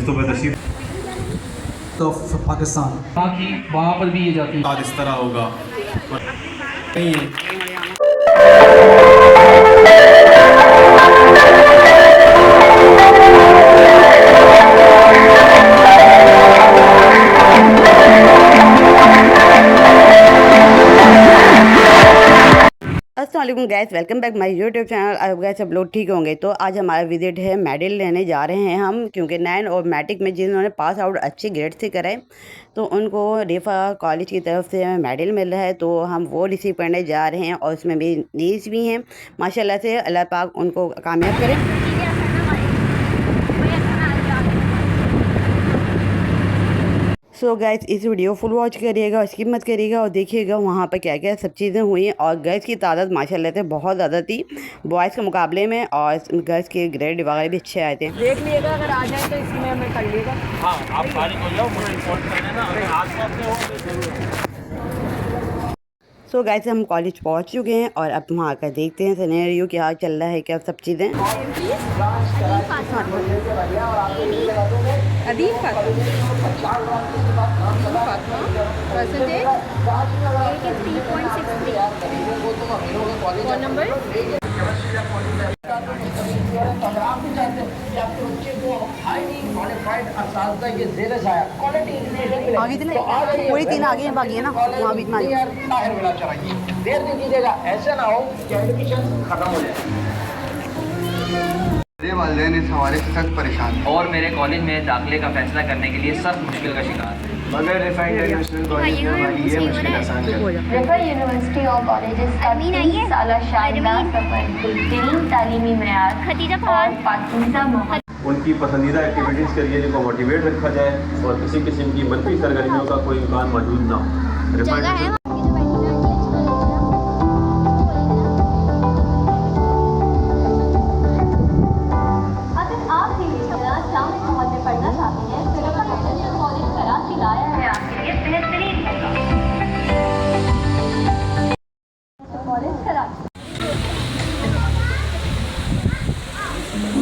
नशिस्तों पर तशरीफ तो पाकिस्तान वहाँ पर भी ये जाती है। इस तरह होगा नहीं है। अस्सलाम gas, welcome back my YouTube channel. अब गैस सब लोग ठीक होंगे। तो आज हमारा विजिट है, मेडल लेने जा रहे हैं हम, क्योंकि 9 और मैट्रिक में जिन्होंने पास आउट अच्छे ग्रेड से कराए तो उनको रिफा कॉलेज की तरफ से मेडल मिल रहा है। तो हम वो रिसीव करने जा रहे हैं और उसमें भी नीस भी हैं माशाल्लाह से। अल्लाह पाक उनको कामयाब करें। सो गैस इस वीडियो फुल वॉच करिएगा, स्किप मत करिएगा और देखिएगा वहाँ पर क्या क्या सब चीज़ें हुई। और गर्ल्स की तादाद माशाल्लाह से बहुत ज़्यादा थी बॉयज़ के मुकाबले में, और गर्ल्स के ग्रेड वगैरह भी अच्छे आए थे। देख लीजिएगा, अगर आ जाए तो इसमें हमें कर लीजिएगा। हाँ, आप फारिग हो जाओ, मुझे रिपोर्ट कर देना। अगर आस-पास में हो सो गैस हम कॉलेज पहुँच चुके हैं और अब वहाँ आकर देखते हैं सिनेरियो क्या चल रहा है, क्या सब चीज़ें। आगे पूरी 3 आगे बाकी है ना, वहाँ बीच में देर नहीं कीजिएगा, ऐसे ना हो कि एडमिशन खत्म हो जाए। मेरे वालिदैन इस हवाले से सख्त परेशान हैं और मेरे कॉलेज में दाखिले का फैसला करने के लिए सख्त मुश्किल का शिकार है। मगर रिफा इंटरनेशनल कॉलेज में हमारी ये मुश्किल आसान कर रिफा यूनिवर्सिटी और कॉलेजेस का 30 साल शानदार सफर, बेहतरीन तालीमी मेयार और पाकीज़ा माहौल। उनकी पसंदीदा एक्टिविटीज़ के लिए जिनको मोटिवेट रखा जाए और किसी किस्म की मनफी सरगर्मियों का कोई इम्कान मौजूद ना हो।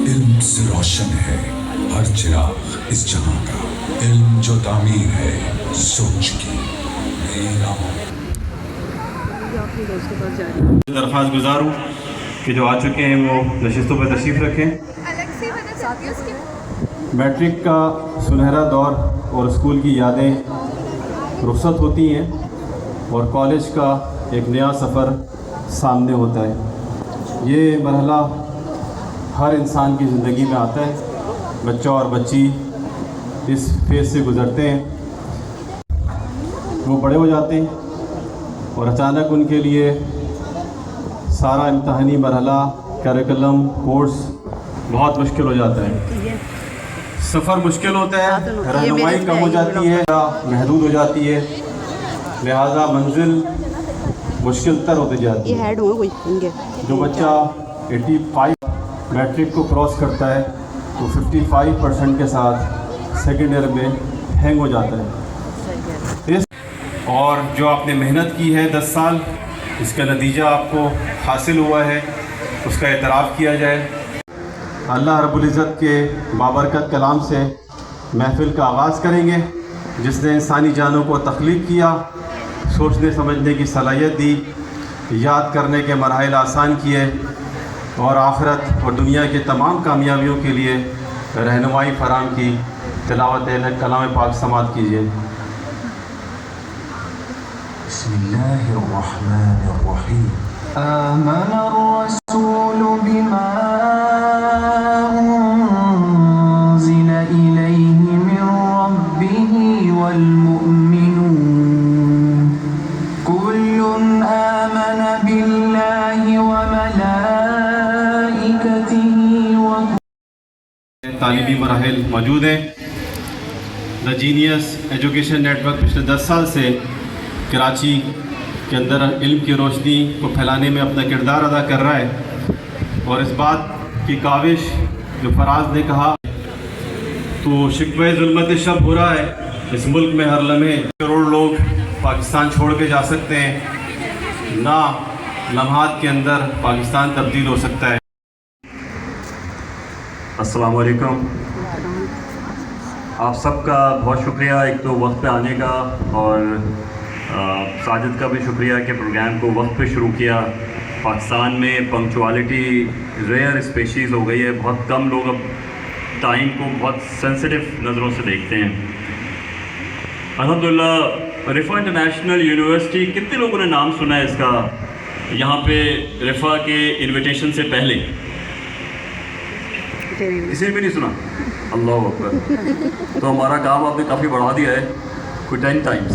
इल्म से रोशन है हर चिराग इस जहां का, इल्म जो तामीर है सोच की। दरख्वास्त गुजार हूँ कि जो आ चुके हैं वो नशिस्तों पर तशरीफ़ रखें। मैट्रिक का सुनहरा दौर और स्कूल की यादें रुखसत होती हैं और कॉलेज का एक नया सफ़र सामने होता है। ये मरहला हर इंसान की ज़िंदगी में आता है। बच्चा और बच्ची इस फेज़ से गुज़रते हैं, वो बड़े हो जाते हैं और अचानक उनके लिए सारा इम्तहानी मरहला, करिकुलम, कोर्स बहुत मुश्किल हो जाता है। सफ़र मुश्किल होता है, रहनुमाई कम हो जाती है, महदूद हो जाती है, लिहाजा मंजिल मुश्किल तर होती जाती है। जो बच्चा 85 मैट्रिक को क्रॉस करता है तो 55% के साथ सेकेंड ईयर में हैंग हो जाता है। और जो आपने मेहनत की है 10 साल, इसका नतीजा आपको हासिल हुआ है, उसका एतराफ़ किया जाए। अल्लाह रब्बुल इज़्ज़त के बाबरकत कलाम से महफ़िल का आगाज़ करेंगे, जिसने इंसानी जानों को तख्लीक़ किया, सोचने समझने की सलाहियत दी, याद करने के मराहिल आसान किए और आखिरत और दुनिया के तमाम कामयाबियों के लिए रहनुमाई फराम की। तिलावत कलाम पाक समात कीजिए। बिस्मिल्लाहिर्रहमानिर्रहीम। आमनर रसूल बिमा उन्ज़िला इलैहि मिन रब्बिही वल मुअमिनून कुल्लुन आमन बिल्लाहि व तालीमी मराहिल मौजूद हैं। द जीनियस एजुकेशन नेटवर्क पिछले 10 साल से कराची के अंदर इल्म की रोशनी को फैलाने में अपना किरदार अदा कर रहा है। और इस बात की काविश जो फराज ने कहा, तो शिकवे ज़ुल्मत शब हो रहा है इस मुल्क में। हर लम्हे करोड़ लोग पाकिस्तान छोड़ के जा सकते हैं, ना लम्हात के अंदर पाकिस्तान तब्दील हो सकता है। अस्सलाम वालेकुम। आप सबका बहुत शुक्रिया, एक तो वक्त पे आने का, और साजिद का भी शुक्रिया कि प्रोग्राम को वक्त पे शुरू किया। पाकिस्तान में पंक्चुअलिटी रेयर स्पेशीज़ हो गई है, बहुत कम लोग अब टाइम को बहुत सेंसिटिव नज़रों से देखते हैं। अल्हम्दुलिल्लाह रिफ़ा इंटरनेशनल यूनिवर्सिटी, कितने लोगों ने नाम सुना है इसका यहाँ पे रिफ़ा के इनविटेशन से पहले? किसी ने भी नहीं सुना? अल्लाह अकबर। तो हमारा काम आपने काफ़ी बढ़ा दिया है, कोई 10 टाइम्स।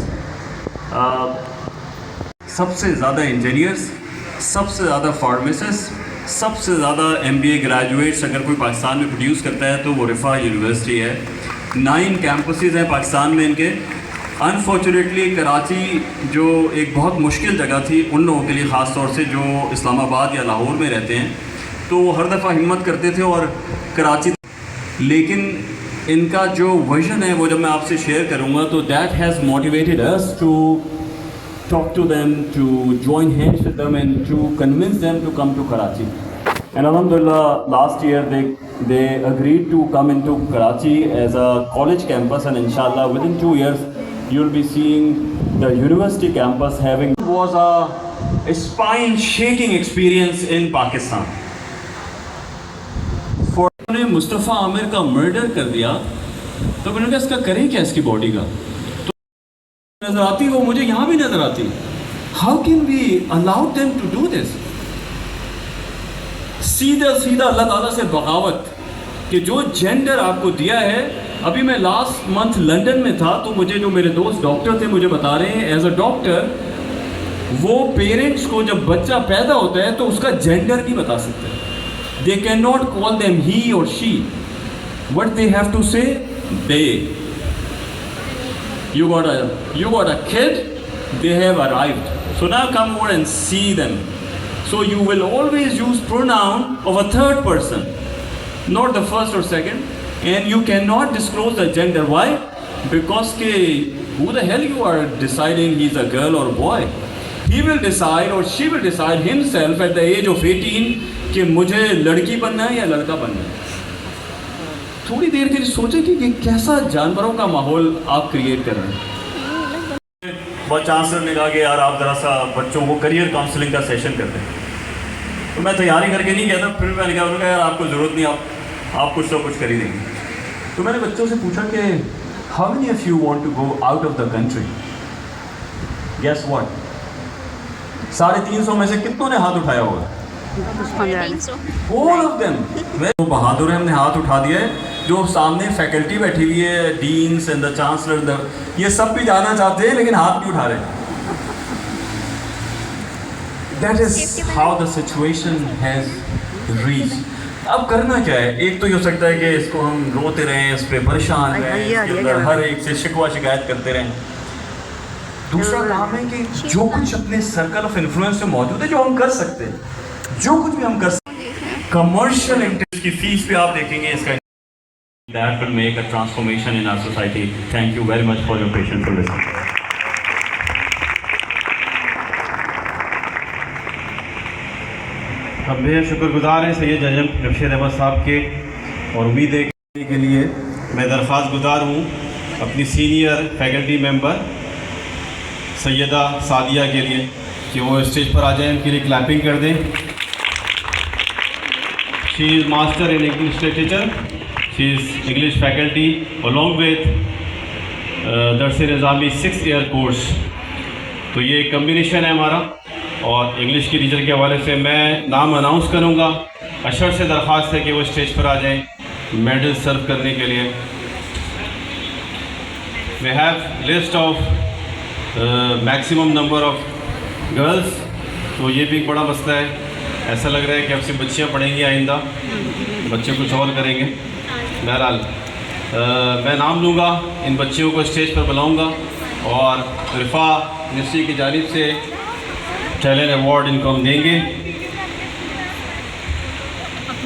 सबसे ज़्यादा इंजीनियर्स, सबसे ज़्यादा फार्मासिस्ट, सबसे ज़्यादा MBA ग्रेजुएट्स अगर कोई पाकिस्तान में प्रोड्यूस करता है तो वो रिफ़ा यूनिवर्सिटी है। 9 कैंपसेस हैं पाकिस्तान में इनके। अनफॉर्चुनेटली कराची जो एक बहुत मुश्किल जगह थी उन लोगों के लिए, ख़ास तौर से जो इस्लामाबाद या लाहौर में रहते हैं, तो वो हर दफ़ा हिम्मत करते थे और कराची, लेकिन इनका जो विज़न है वो जब मैं आपसे शेयर करूँगा तो that has motivated us to talk to them, to join hands with them and to convince them to come to Karachi. And alhamdulillah, last year they agreed to come into Karachi as a college campus, and inshallah within 2 years you'll be seeing the university campus having. It was a spine shaking experience in Pakistan. For Mustafa Aamir का murder कर दिया तो मैंने कहा इसका करें क्या इसकी बॉडी का, नजर आती वो मुझे यहाँ भी नजर आती। How can we allow them to do this? सीधा सीधा अल्लाह ताला से बगावत कि जो जेंडर आपको दिया है। अभी मैं लास्ट मंथ लंदन में था तो मुझे जो मेरे दोस्त डॉक्टर थे मुझे बता रहे हैं, एज अ डॉक्टर वो पेरेंट्स को जब बच्चा पैदा होता है तो उसका जेंडर नहीं बता सकते। They can not call them he और she, what they have to say they. You got a kid, they have arrived. So now come over and see them. So you will always use pronoun of a third person, not the first or second, and you cannot disclose the gender. Why? Because who the hell you are deciding he's a girl or boy? He will decide or she will decide himself at the age of 18 कि मुझे लड़की बनना है या लड़का बनना है। थोड़ी देर के लिए सोचें कि कैसा जानवरों का माहौल आप क्रिएट कर रहे हैं। बहुत चांसलर ने कहा कि यार आप ज़रा सा बच्चों को करियर काउंसलिंग का सेशन करते हैं, तो मैं तैयारी करके नहीं गया था। फिर मैंने कहा यार आपको ज़रूरत नहीं, आप कुछ तो कुछ कर ही देंगे। तो मैंने बच्चों से पूछा कि how many of you want to go out of the country? Guess what? 350 में से कितनों ने हाथ उठाया होगा? All of them. वो बहादुर हमने हाथ उठा दिया है। जो सामने फैकल्टी बैठी हुई है, डीन्स एंड द चांसलर, ये सब भी जाना चाहते हैं लेकिन हाथ नहीं उठा रहे। That is how the situation has reached. अब करना क्या है? एक तो ये हो सकता है कि इसको हम रोते रहें, इस पर परेशान रहें, हर एक से शिकवा शिकायत करते रहें। दूसरा काम है कि जो कुछ अपने सर्कल ऑफ इन्फ्लुएंस में मौजूद है, जो हम कर सकते हैं, जो कुछ भी हम कर सकते हैं, कमर्शियल इंटरेस्ट की फीस पे आप देखेंगे इसका, that will make a transformation in our society. Thank you very much for your patience and listening. हम बेहद शुक्रगुजार हैं सैयद जमशेद अहमद साहब के, और उम्मीद है के लिए मैं दरख्वास्त गुजार हूँ अपनी senior faculty member Syeda Sadia के लिए कि वो स्टेज पर आ जाएं, उनके लिए क्लैपिंग कर दें। She is master in English literature, she is English faculty along with दरस निज़ामी 6 ईयर कोर्स। तो ये कम्बिनेशन है हमारा। और इंग्लिश की टीचर के हवाले से मैं नाम अनाउंस करूँगा। अशर से दरख्वास्त है कि वो स्टेज पर आ जाएं मेडल सर्व करने के लिए। We have list of maximum number of girls, तो ये भी एक बड़ा मसला है। ऐसा लग रहा है कि अब से बच्चियाँ पढ़ेंगी, आइंदा बच्चे कुछ और करेंगे। बहरहाल मैं नाम लूँगा, इन बच्चियों को स्टेज पर बुलाऊँगा और रिफ़ा यूनिवर्सिटी की जानिब से टैलेंट अवार्ड इनको हम देंगे।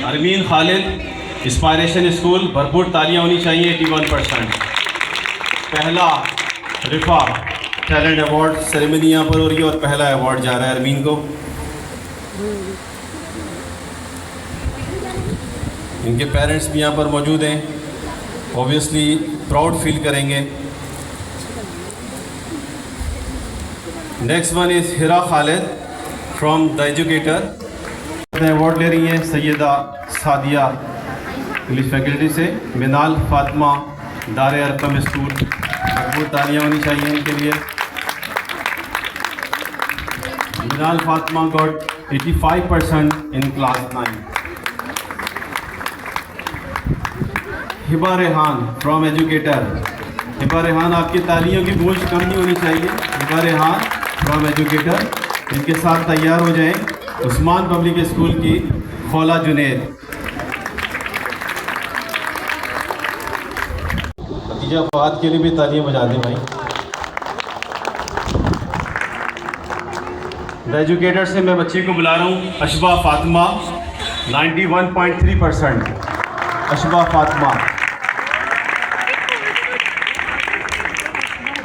अरमीन खालिद इंस्पायरेशन स्कूल, भरपूर तालियां होनी चाहिए। 81% पहला रिफ़ा टैलेंट अवार्ड सेरेमनी यहाँ पर हो रही है और पहला अवार्ड जा रहा है अरमीन को। इनके पेरेंट्स भी यहाँ पर मौजूद हैं। ऑब्वियसली प्राउड फील करेंगे। Next one is Hira Khalid from the educator. Award ले रही हैं सैयदा सादिया इंग्लिश फैकल्टी से। मिनाल फातिमा दारे अरकम स्कूल, मजबूत तालियां होनी चाहिए उनके लिए। Minal Fatima got 85% in class 9। Hiba Rehan from educator. Hiba Rehan, आपकी तालियों की गूंज कम नहीं होनी चाहिए। Hiba Rehan from educator. इनके साथ तैयार हो जाएं उस्मान पब्लिक स्कूल की खौला जुनैद। खतीजा फवाद के लिए भी तालियां बजा दें भाई। द एजुकेटर से मैं बच्चे को बुला रहा हूँ अशबा फातिमा 91.3%। अशबा फातिमा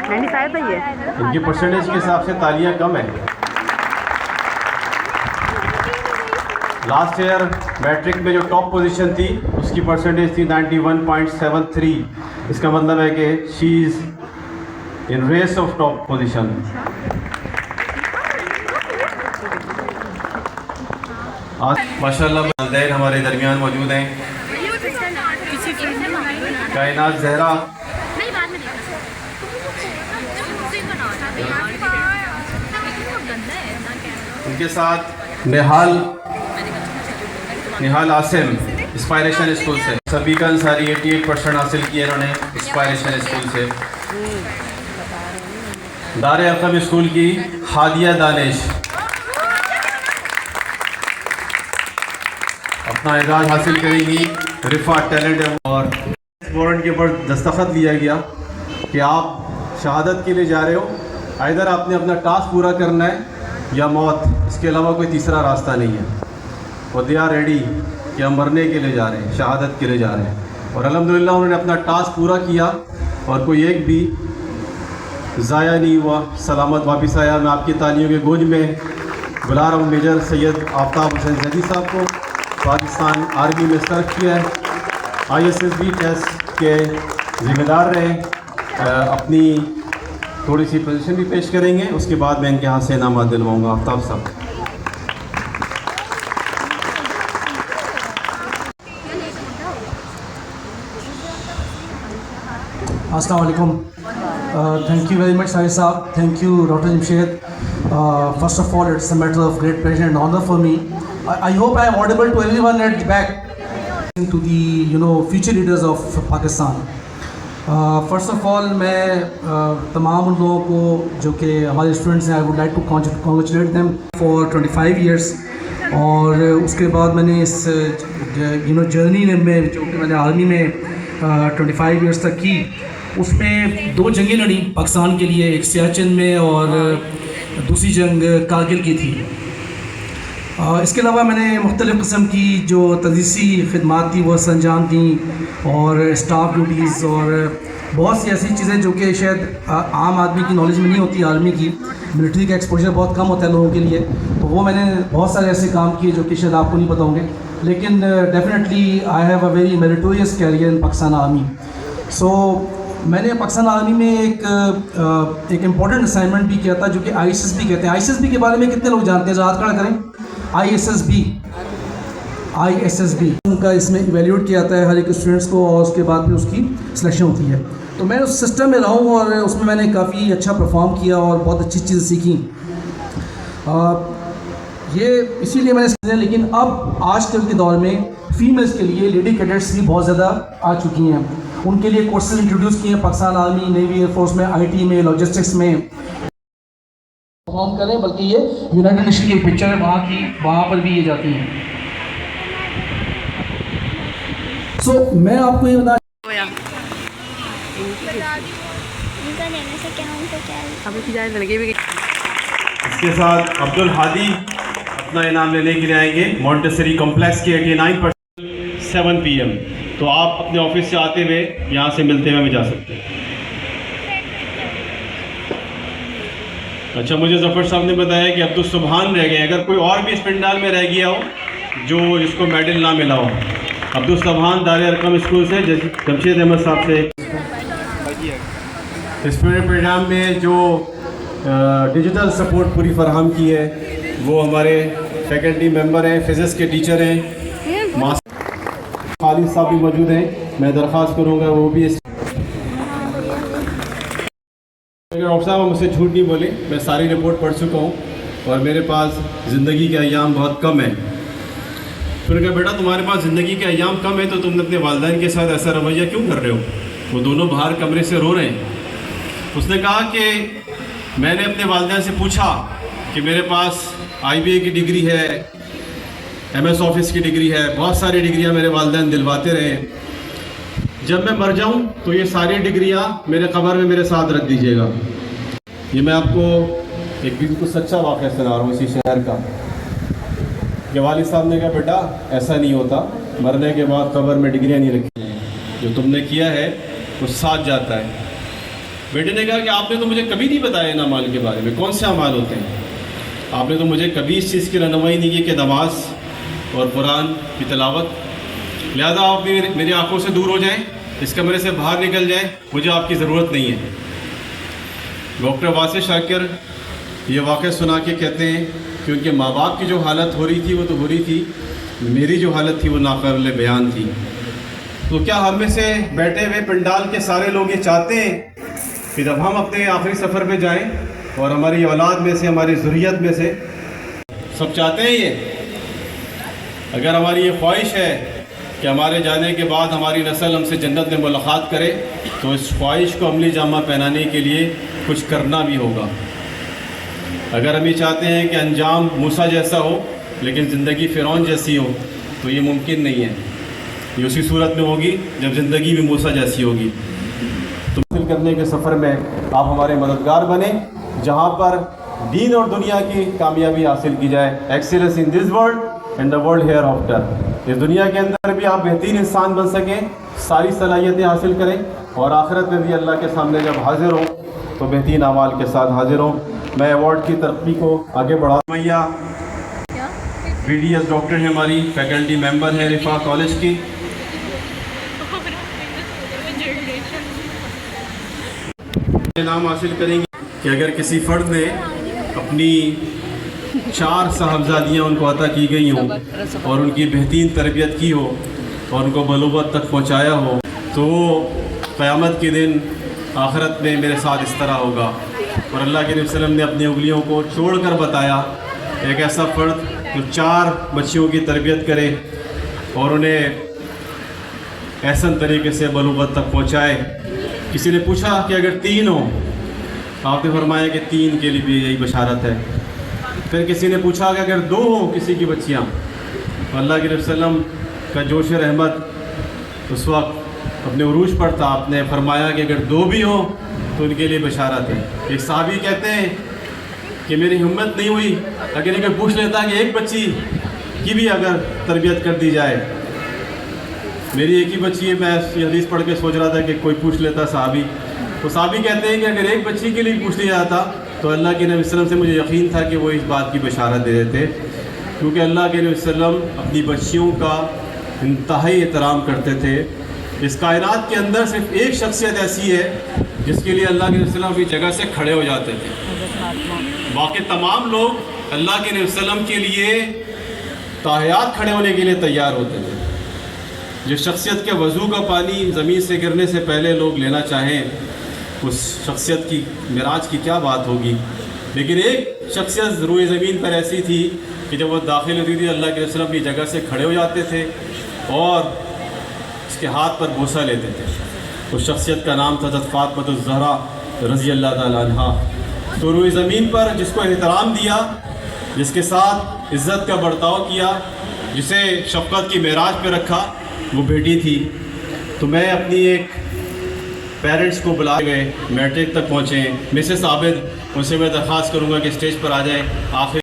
95 है ये। इनकी परसेंटेज के हिसाब से तालियां कम है। लास्ट ईयर मैट्रिक में जो टॉप पोजीशन थी उसकी परसेंटेज थी 91.73। इसका मतलब है कि she is in race of top position. आज माशाल्लाह वालिदैन हमारे दरमियान मौजूद हैं। कायनात जहरा, उनके साथ निहाल आसिम इंस्पायरेशन स्कूल से। सभी का अंसारी 88% हासिल किए इन्होंने इंस्पायरेशन स्कूल से। दारे अरकम स्कूल की हादिया दानिश अपना एजाज़ हासिल करेंगी। रिफा टैलेंट और वारंट के ऊपर दस्तखत लिया गया कि आप शहादत के लिए जा रहे हो, इधर आपने अपना टास्क पूरा करना है या मौत, इसके अलावा कोई तीसरा रास्ता नहीं है। और दे आर रेडी कि हम मरने के लिए जा रहे हैं, शहादत के लिए जा रहे हैं। और अल्हम्दुलिल्लाह उन्होंने अपना टास्क पूरा किया और कोई एक भी ज़ाया नहीं हुआ, सलामत वापस आया। मैं आपकी तालियों के गूंज में बुला रहा हूँ मेजर सैयद आफ्ताब हुसैन जैदी साहब को। पाकिस्तान आर्मी में सर्व किया है, ISSB टेस्ट के ज़िम्मेदार रहे। अपनी थोड़ी सी पोजीशन भी पेश करेंगे, उसके बाद मैं इनके यहाँ से इनामात दिलवाऊँगा। आफ्ताब साहब। अस्सलाम वालेकुम। Thank you very much, Sahir Saab. Thank you, Dr. Jamshed. First of all, it's a matter of great pleasure and honor for me. I hope I am audible to everyone at the back, to the future leaders of Pakistan. First of all, मैं तमाम उन लोगों को जो कि हमारे students हैं, I would like to congratulate them for 25 years. और उसके बाद मैंने इस जर्नी में जो कि मैंने आर्मी में 25 years तक की, उसमें 2 जंगें लड़ी पाकिस्तान के लिए, एक सियाचिन में और दूसरी जंग कारगिल की थी। इसके अलावा मैंने मुख्तलिफ़ किस्म की जो तदरीसी खिदमात थी वो संजाम दी, और स्टाफ ड्यूटीज़ और बहुत सी ऐसी चीज़ें जो कि शायद आम आदमी की नॉलेज में नहीं होती। आर्मी की मिलिट्री का एक्सपोजर बहुत कम होता है लोगों के लिए, तो वो मैंने बहुत सारे ऐसे काम किए जो कि शायद आपको नहीं पता होंगे। लेकिन definitely I have a very meritorious career in Pakistan army. So मैंने पाकिस्तान आर्मी में एक इम्पॉर्टेंट असाइनमेंट भी किया था जो कि ISSB कहते हैं। ISSB के बारे में कितने लोग जानते हैं? हाथ खड़ा करें। ISSB उनका इसमें इवेल्यूएट किया जाता है हर एक स्टूडेंट्स को, और उसके बाद में उसकी सिलेक्शन होती है। तो मैं उस सिस्टम में रहा हूँ और उसमें मैंने काफ़ी अच्छा परफॉर्म किया और बहुत अच्छी चीज़ें सीखी। ये इसीलिए मैंने सीखा। लेकिन अब आजकल के दौर में फ़ीमेल्स के लिए लेडी कैडेट्स भी बहुत ज़्यादा आ चुकी हैं। उनके लिए कोर्सेज इंट्रोड्यूस किए हैं पाकिस्तान आर्मी, नेवी, एयरफोर्स में, IT में, लॉजिस्टिक्स में परफॉर्म करें। बल्कि ये यूनाइटेड नेशन की पिक्चर है वहाँ पर भी ये जाती हैं। सो मैं आपको ये बता इसके साथ अब्दुल हादी अपना इनाम लेने के लिए आएंगे मॉन्टेसरी कॉम्प्लेक्स के 89% 7 PM। तो आप अपने ऑफिस से आते हुए यहाँ से मिलते हुए भी जा सकते हैं। अच्छा, मुझे ज़फ़र साहब ने बताया कि अब्दुल सुबहान रह गए। अगर कोई और भी इस पंडाल में रह गया हो जो जिसको मेडल ना मिला हो, अब्दुल सबहान दार अरकम स्कूल से जमशेद अहमद साहब से इस पूरे प्रोग्राम में जो डिजिटल सपोर्ट पूरी फराहम की है वो हमारे फैकल्टी मेंबर हैं, फिज़िक्स के टीचर हैं, मास्टर खालिद साहब भी मौजूद हैं। मैं दरख्वास्त करूँगा वो भी इस डॉक्टर साहब मुझसे झूठ नहीं बोले, मैं सारी रिपोर्ट पढ़ चुका हूँ और मेरे पास ज़िंदगी के अयाम बहुत कम है। फिर कहा बेटा तुम्हारे पास ज़िंदगी के अयाम कम है तो तुमने अपने वालिदैन के साथ ऐसा रवैया क्यों कर रहे हो? वो दोनों बाहर कमरे से रो रहे हैं। उसने कहा कि मैंने अपने वालिदैन से पूछा कि मेरे पास IBA की डिग्री है, MS ऑफिस की डिग्री है, बहुत सारी डिग्रियां मेरे वालिदैन दिलवाते रहे। जब मैं मर जाऊं तो ये सारी डिग्रियां मेरे कब्र में मेरे साथ रख दीजिएगा। ये मैं आपको एक बिल्कुल सच्चा वाक़या सुना रहा हूँ इसी शहर का। कि वालिद साहब ने कहा बेटा ऐसा नहीं होता, मरने के बाद कब्र में डिग्रियाँ नहीं रखी, जो तुमने किया है वो साथ जाता है। बेटे ने कहा कि आपने तो मुझे कभी नहीं बताया इन अमाल के बारे में, कौन से अमाल होते हैं? आपने तो मुझे कभी इस चीज़ की रहनुमाई नहीं की कि नमाज और कुरान की तिलावत, लिहाजा आप भी मेरी आंखों से दूर हो जाएं, इस कमरे से बाहर निकल जाएं, मुझे आपकी ज़रूरत नहीं है। डॉक्टर वासिफ शाकिर ये वाक़या सुना के कहते हैं कि उनके माँ बाप की जो हालत हो रही थी वो तो हो रही थी, मेरी जो हालत थी वो नाक़ाबिल बयान थी। तो क्या हम में से बैठे हुए पंडाल के सारे लोग ये चाहते हैं कि जब हम अपने आखिरी सफ़र पे जाएं और हमारी औलाद में से, हमारी ज़ुर्रियत में से सब चाहते हैं ये? अगर हमारी ये ख्वाहिश है कि हमारे जाने के बाद हमारी नस्ल हमसे जन्नत में मुलाकात करे तो इस ख्वाहिश को अमली जामा पहनाने के लिए कुछ करना भी होगा। अगर हम ये चाहते हैं कि अंजाम मूसा जैसा हो लेकिन ज़िंदगी फ़िरौन जैसी हो तो ये मुमकिन नहीं है। ये उसी सूरत में होगी जब ज़िंदगी भी मूसा जैसी होगी। तो हासिल करने के सफ़र में आप हमारे मददगार बने जहाँ पर दीन और दुनिया की कामयाबी हासिल की जाए। Excellence in this world and the world hereafter. इस दुनिया के अंदर भी आप बेहतरीन इंसान बन सकें, सारी सलाहियतें हासिल करें और आखिरत में भी अल्लाह के सामने जब हाजिर हो तो बेहतरीन अमाल के साथ हाजिर हो। मैं अवार्ड की तरक्की को आगे बढ़ा। मैया BDS डॉक्टर है, हमारी फैकल्टी मेंबर है रिफा कॉलेज की। नाम हासिल करेंगे कि अगर किसी फ़र्द ने अपनी 4 साहबजादियाँ उनको अता की गई हों और उनकी बेहतरीन तरबियत की हो और उनको बलूगत तक पहुँचाया हो तो वो क़यामत के दिन आखिरत में मेरे साथ इस तरह होगा। और अल्लाह के नबी सल्लल्लाहु अलैहि वसल्लम ने अपनी उंगलियों को छोड़कर बताया एक ऐसा फ़र्द जो 4 बच्चियों की तरबियत करे और उन्हें ऐसा तरीके से बलूगत तक पहुँचाए। किसी ने पूछा कि अगर 3 हो, आपने फरमाया कि 3 के लिए भी यही बशारत है। फिर किसी ने पूछा कि अगर 2 हो किसी की बच्चियाँ, तो अल्लाह के नबी सल्लल्लाहु अलैहि वसल्लम का जोश रहमत उस वक्त अपने उरूज पर था। आपने फरमाया कि अगर 2 भी हो तो उनके लिए बशारत है। एक साहबी कहते हैं कि मेरी हिम्मत नहीं हुई, अगर ये पूछ लेता कि एक बच्ची की भी अगर तरबियत कर दी जाए, मेरी एक ही बच्ची है, मैं ये हदीस पढ़ के सोच रहा था कि कोई पूछ लेता साहबी, तो साहबी कहते हैं कि अगर एक बच्ची के लिए पूछ लिया जाता तो अल्लाह के नबी सल्लल्लाहु अलैहि वसल्लम से मुझे यकीन था कि वो इस बात की बशारत दे देते, क्योंकि अल्लाह के नबी सल्लल्लाहु अलैहि वसल्लम अपनी बच्चियों का इंतहाई एहतराम करते थे। इस कायनात के अंदर सिर्फ एक शख्सियत ऐसी है जिसके लिए अल्लाह के नबी सल्लल्लाहु अलैहि वसल्लम अपनी जगह से खड़े हो जाते थे। बाकी तमाम लोग अल्लाह के नबी सल्लल्लाहु अलैहि वसल्लम के लिए ताहयात खड़े होने के लिए तैयार होते थे। जिस शख्सियत के वज़ू का पानी ज़मीन से गिरने से पहले लोग लेना चाहें, उस शख्सियत की मिराज की क्या बात होगी। लेकिन एक शख्सियत रूए ज़मीन पर ऐसी थी कि जब वह दाखिल होती थी अल्लाह के रसूल अपनी जगह से खड़े हो जाते थे और उसके हाथ पर बोसा लेते थे। उस शख्सियत का नाम था हज़रत फ़ातिमा ज़हरा रज़ी अल्लाह ताला अन्हा। तो रूए ज़मीन पर जिसको एहतराम दिया, जिसके साथ इज़्ज़त का बर्ताव किया, जिसे शफ़क़त की मेराज पर रखा, वो बेटी थी। तो मैं अपनी एक पेरेंट्स को बुला गए, मैट्रिक तक पहुँचे, मिसेस आबिद, उनसे मैं दरख्वास्त करूँगा कि स्टेज पर आ जाएँ। आखिर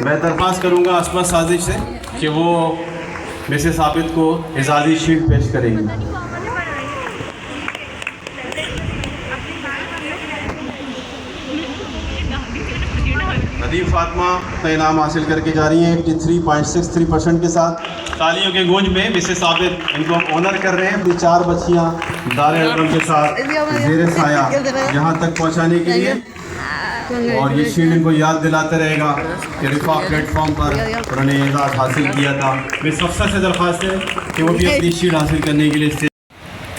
मैं दरख्वास्त करूँगा अस्मा साजिश से कि वो मिसेस आबिद को एजाज़ी शील्ड पेश करेंगी। हबीब फातिमा का इनाम हासिल करके जा रही हैं 83.63% के साथ। तालियों के गूंज में मिसेस आबिद इनको ऑनर कर रहे हैं अपनी 4 बच्चियां दारुल इल्म के साथ ज़ेरे साया यहाँ तक पहुँचाने के लिए। और ये शील्ड इनको याद दिलाते रहेगा कि रिफा प्लेटफॉर्म पर उन्होंने एजाज़ हासिल किया था। मिस हफ्सा से दरख्वास्त है कि वो भी अपनी शील्ड हासिल करने के लिए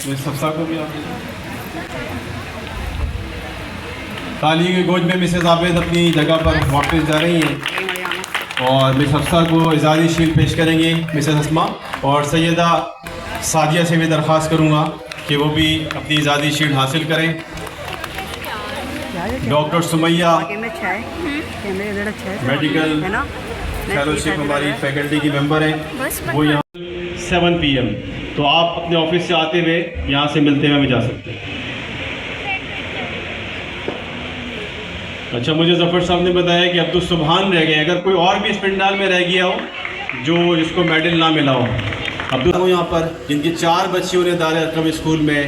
मिस हफ्सा को भी ताली के गोद में मिसेस आबिद अपनी जगह पर वापस जा रही हैं और मिस हफ्सा को एजाज़ी शील्ड पेश करेंगे मिसेस हस्मा। और सैयदा सादिया से भी दरख्वास्त करूँगा कि वो भी अपनी एजाज़ी शील्ड हासिल करें। डॉक्टर सुमैया मेडिकल फेलोशिप हमारी फैकल्टी की मेंबर हैं, वो यहाँ 7 PM, तो आप अपने ऑफिस से आते हुए यहाँ से मिलते हुए हमें जा सकते हैं। अच्छा, मुझे जफ़र साहब ने बताया कि अब्दुल सुबहान रह गए, अगर कोई और भी इस पंडाल में रह गया हो जो जिसको मेडल ना मिला हो। अब्दुल यहाँ पर जिनकी 4 बच्चियों ने दारुल अरक़म स्कूल में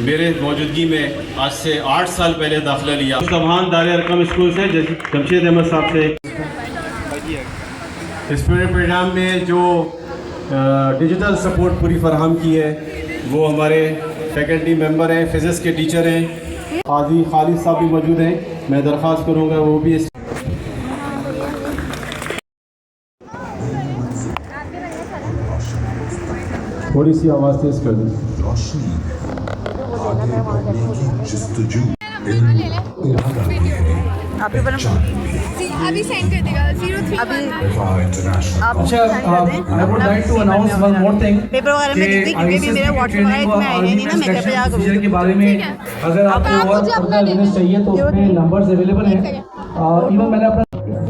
मेरे मौजूदगी में आज से 8 साल पहले दाखिला लिया। सुबहान दारुल अरक़म स्कूल से जमशेद अहमद साहब से इस पूरे प्रोग्राम में जो डिजिटल सपोर्ट पूरी फराहम की है वो हमारे फैकल्टी मेंबर हैं, फिज़िक्स के टीचर हैं, काजी खालिद साहब भी मौजूद हैं। मैं दरख्वास्त करूँगा वो भी थोड़ी सी आवाज़ तेज़ कर दें। अभी सेंड कर देगा 0319। अच्छा, I would like to announce one more thing। Paper वगैरह में देखती क्योंकि भी मेरा WhatsApp वगैरह में आईडी नहीं ना, मैं घर पे जा करूँगी के बारे में अगर आपको और अपना बिजनेस चाहिए तो उसमें नंबर्स अवेलेबल हैं। इवन मैंने अपना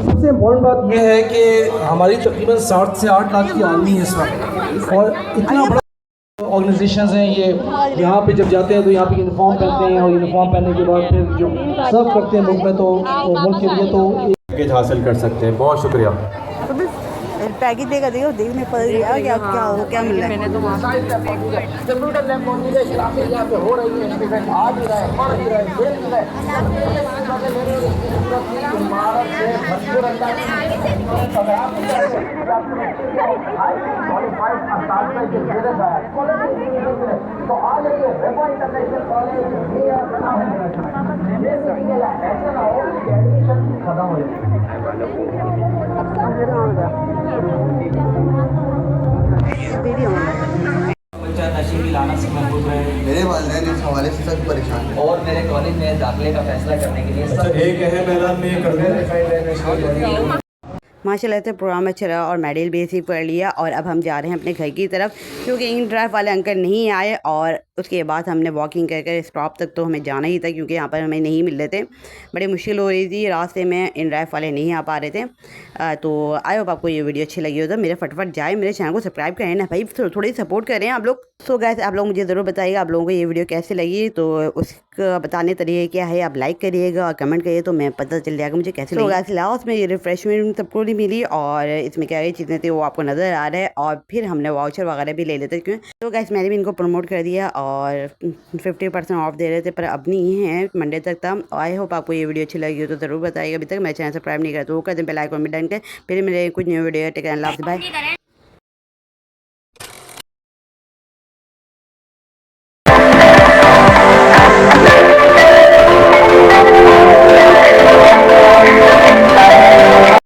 सबसे इम्पोर्टेंट बात यह है कि हमारी तकरीबन 7 से 8 लाख की आदमी है इस वक्त, और इतना बड़ा ऑर्गेनाइजेशन्स हैं ये। यहाँ पे जब जाते हैं तो यहाँ पे यूनिफॉर्म पहनते हैं और यूनिफॉर्म पहनने के बाद फिर जो सर्व करते हैं मुल्क में, तो मुल्क के लिए तो पैकेज हासिल कर सकते हैं। बहुत शुक्रिया। पैकेज देगा देखो देखने पड़ गया क्या मिल रहा है। मैंने तो कंप्यूटर लैब मौजूद है, क्लासेस यहाँ पे हो रही है, इवेंट आ भी रहा है, पढ़ भी रहा है, खेल भी रहा है। इमारत से भरपूर अंदाज अगर आप क्वालिफाइड असातिज़ा के ज़ेरे आया तो आज ये रेफा इंटरनेशनल कॉलेज ऐसा ना हो कि एडमिशन खत्म हो जाए। बच्चा नशे की लानत से महफूज रहे। मेरे वालिदैन इस हवाले से सख्त परेशान हैं और मेरे कॉलेज में दाखिले का फैसला करने के लिए एक अहम ऐलान में कर माशाल्लाह से प्रोग्राम अच्छा रहा और मेडल भी रिसीव कर लिया। और अब हम जा रहे हैं अपने घर की तरफ क्योंकि इन ड्राइव वाले अंकल नहीं आए और उसके बाद हमने वॉकिंग कर स्टॉप तक तो हमें जाना ही था क्योंकि यहाँ पर हमें नहीं मिल रहे थे, बड़ी मुश्किल हो रही थी रास्ते में, इन ड्राइव वाले नहीं आ पा रहे थे। तो आई होप आपको ये वीडियो अच्छी लगी हो तो मेरे फटाफट जाए मेरे चैनल को सब्सक्राइब करें ना भाई, थोड़ी सपोर्ट करें आप लोग। सो गाइस आप लोग मुझे ज़रूर बताइएगा आप लोगों को ये वीडियो कैसे लगी, तो उसका बताने तरीके क्या है आप लाइक करिएगा और कमेंट करिए तो मैं पता चल जाएगा मुझे कैसे लगी। गाइस लास्ट में ये रिफ्रेशमेंट सबको नहीं मिली और इसमें क्या चीज़ें थी वो आपको नज़र आ रहा है और फिर हमने वाउचर वगैरह भी ले लेते क्यों। तो गाइस मैंने भी इनको प्रमोट कर दिया और 50% ऑफ दे रहे थे पर अब नहीं है, मंडे तक था। आई होप आपको ये वीडियो अच्छी लगी हो तो ज़रूर बताइएगा। अभी तक मेरे चैनल सब्सक्राइब नहीं करा तो वो कर दें, बेल आइकन में डन कर। फिर मेरे कुछ न्यू वीडियो टेक अल्लाह हाफ़िज़, बाय।